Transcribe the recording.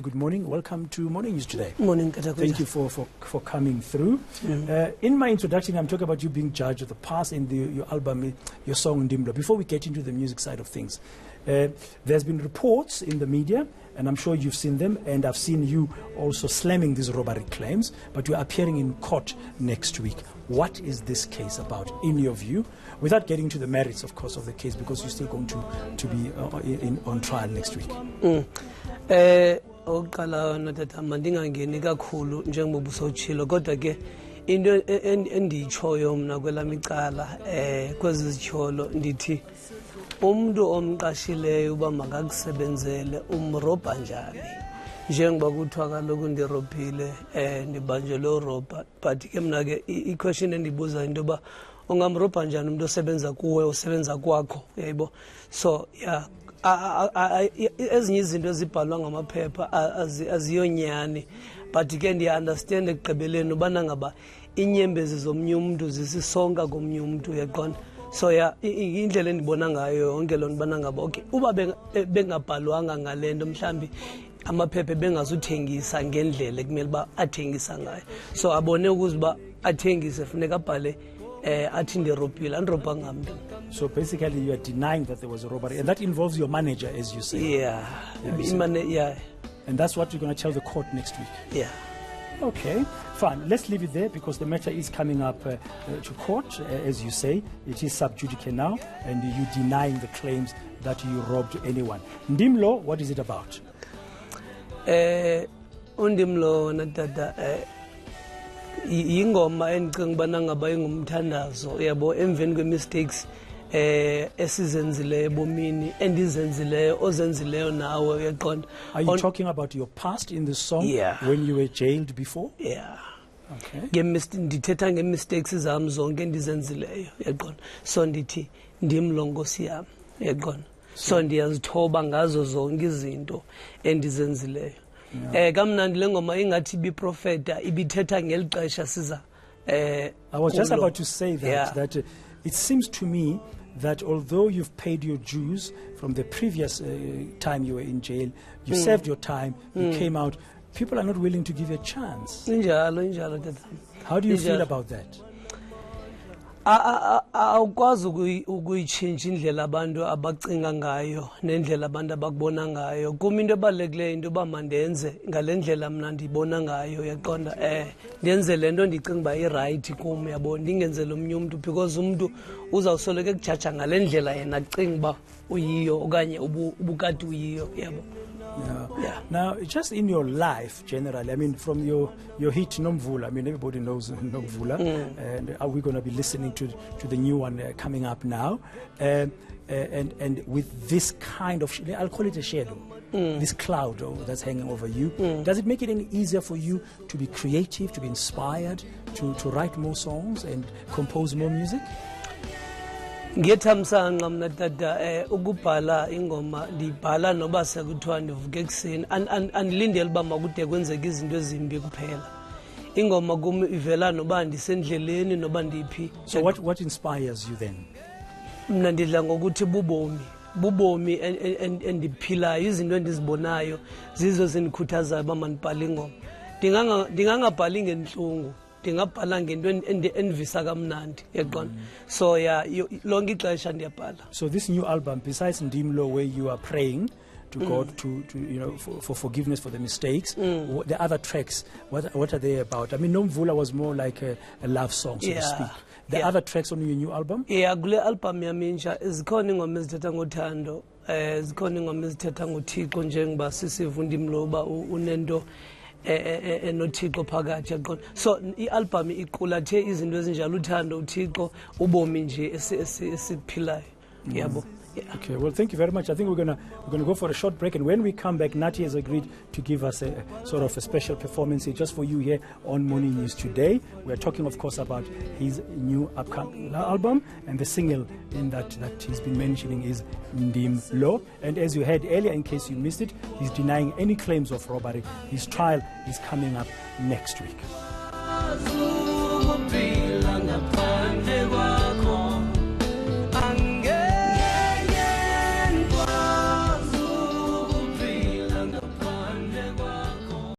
Good morning. Welcome to Morning News today. Morning, Thank you for coming through. In my introduction, I'm talking about you being judged of the past in your album, your song Ndim Lo. Before we get into the music side of things, there's been reports in the media, and I'm sure you've seen them, and I've seen you also slamming these robbery claims, but you're appearing in court next week. What is this case about, in your view, without getting to the merits, of course, of the case, because you're still going to be on trial next week? Oqala notata mandingangeni kakhulu njengoba usotshilo kodwa ke into endiyichoyo mina kwelami icala kwezi zityholo ndithi umuntu omqashileyo uba makakusebenzele umrobha njani njengoba kuthiwa kaloku ndirobhile ndibanjelwe urobha but ke mna ke i-question endibuza into yoba ungamrobha njani umuntu osebenza kuwe osebenza kwakho yayibo so yeah ezinye izinto ezibhalwa ngamaphepha aziyonyani but ke ndiya-understand ekugqibeleni ubana ngaba iinyembezi zomnye umntu zisisonka komnye umntu uyaqonda so ya indlela endibona ngayo yonke loo nto ubana ngaba okay uba bengabhalwanga ngale nto mhlawumbi amaphepha bengazuthengisa ngendlela ekumele uba athengisa ngayo so abone ukuze uba athengise funeka abhale athi ndirobhile andirobha ngamntu. So basically you are denying that there was a robbery, and that involves your manager, as you say. Yeah. And that's what you're going to tell the court next week. Yeah. Okay, fine. Let's leave it there because the matter is coming up to court, as you say. It is sub judice now, and you denying the claims that you robbed anyone. Ndim Lo, what is it about? Ndim Lo natata ingoma endicinga ubana ngaba ingumthandazo uyabo emveni kwe-mistakes esizenzileyo ebomini endizenzileyo ozenzileyo nawe uyaqonda. Are you talking about your past in the song? Yeah. When you were jailed before? Yeah. Okay. Ndithetha nge-mistakes zam zonke endizenzileyo uyaqonda so ndithi ndim lo nkosi yam uyaqonda so ndiyazithoba ngazo zonke izinto endizenzileyo. Kamnandi le ngoma ingathi ibiprofeta ibithetha ngeli xesha siza. I was just about to say that it seems to me that although you've paid your dues from the previous time you were in jail, you served your time, you came out, people are not willing to give you a chance. Injalo tata. How do you feel about that? Awukwazi ukuyitshintsha indlela abantu abacinga ngayo nendlela abantu abakubona ngayo kuma into ebalulekileyo into yoba mandenze ngale ndlela mna ndibona ngayo uyaqonda ndenze le nto ndicinga uba irayithi kum yabo ndingenzele omnye umntu because umntu uzawusoloko ekujaja ngale ndlela yena acinga uba uyiyo okanye ubukade uyiyo yabo. Yeah. Now, just in your life, generally, I mean, from your hit Ndim Lo, I mean, everybody knows Ndim Lo, and are we going to be listening to the new one coming up now? And with this kind of, I'll call it a shadow, this cloud that's hanging over you, does it make it any easier for you to be creative, to be inspired, to write more songs and compose more music? Ngiyethamsanqa mna tata ukubhala ingoma ndibhala noba sekuthiwa ndivuke ekuseni andilindele uba makude kwenzeka izinto ezimbi kuphela ingoma kum ivela noba ndisendleleni noba ndiphi. So what inspires you then? Mna ndidla ngokuthi bubomi endiphilayo izinto endizibonayo zizo zindikhuthazayo uba mandibhale ingoma ndingangabhali ngentlungu ndingabhala ngento endivisa kamnandi yaqonda so yeah lonke ixesha ndiyabhala. So this new album, besides Ndim Lo, where you are praying to God to for forgiveness for the mistakes, the other tracks, what are they about? I mean, Ndim Lo was more like a love song, so to speak. The other tracks on your new album? Yeah, kule album yami intsha zikhona ingoma ezithetha ngothando zikhona ingoma ezithetha ngoThixo njengoba sisiva Ndim Lo uba unento enothixo phakathi yaqonda so i-album iqulathe izinto ezinjalo uthando uthixo ubomi nje esiphilayo yabo. Yeah. Okay, well, thank you very much. I think we're gonna go for a short break, and when we come back, Nathi has agreed to give us a sort of a special performance here just for you here on Morning News today. We are talking, of course, about his new upcoming album, and the single in that he's been mentioning is Ndim Lo. And as you heard earlier, in case you missed it, he's denying any claims of robbery. His trial is coming up next week.